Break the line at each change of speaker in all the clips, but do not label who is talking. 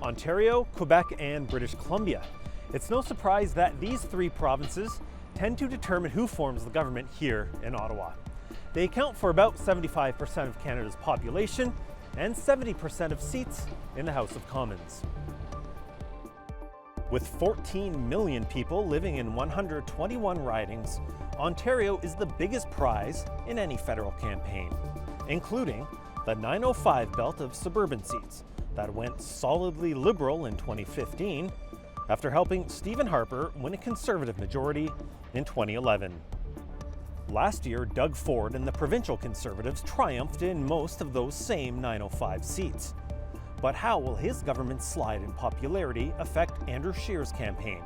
Ontario, Quebec, and British Columbia. It's no surprise that these three provinces tend to determine who forms the government here in Ottawa. They account for about 75% of Canada's population and 70% of seats in the House of Commons. With 14 million people living in 121 ridings, Ontario is the biggest prize in any federal campaign, including the 905 belt of suburban seats that went solidly Liberal in 2015 after helping Stephen Harper win a Conservative majority in 2011. Last year, Doug Ford and the provincial Conservatives triumphed in most of those same 905 seats. But how will his government's slide in popularity affect Andrew Scheer's campaign,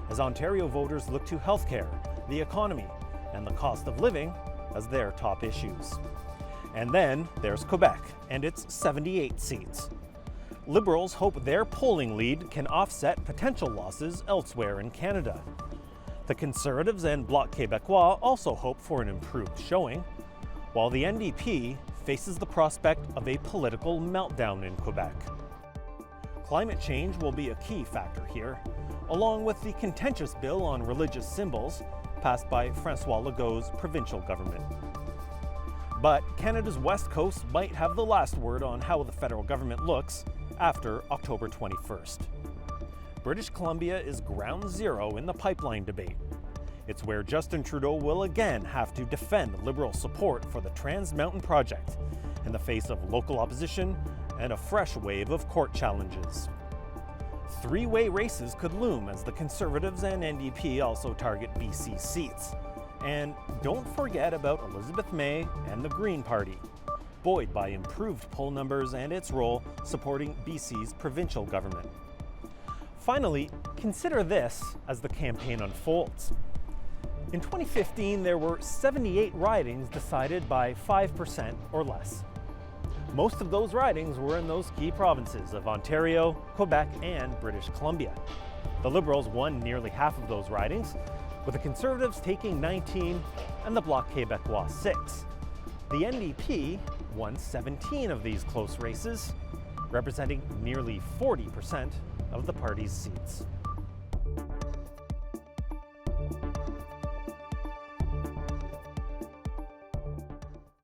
as Ontario voters look to healthcare, the economy, and the cost of living as their top issues? And then there's Quebec and its 78 seats. Liberals hope their polling lead can offset potential losses elsewhere in Canada. The Conservatives and Bloc Québécois also hope for an improved showing, while the NDP faces the prospect of a political meltdown in Quebec. Climate change will be a key factor here, along with the contentious bill on religious symbols passed by François Legault's provincial government. But Canada's West Coast might have the last word on how the federal government looks after October 21st. British Columbia is ground zero in the pipeline debate. It's where Justin Trudeau will again have to defend Liberal support for the Trans Mountain project in the face of local opposition and a fresh wave of court challenges. Three-way races could loom as the Conservatives and NDP also target BC seats. And don't forget about Elizabeth May and the Green Party, buoyed by improved poll numbers and its role supporting BC's provincial government. Finally, consider this as the campaign unfolds. In 2015, there were 78 ridings decided by 5% or less. Most of those ridings were in those key provinces of Ontario, Quebec, and British Columbia. The Liberals won nearly half of those ridings, with the Conservatives taking 19 and the Bloc Québécois 6. The NDP won 17 of these close races, representing nearly 40% of the party's seats.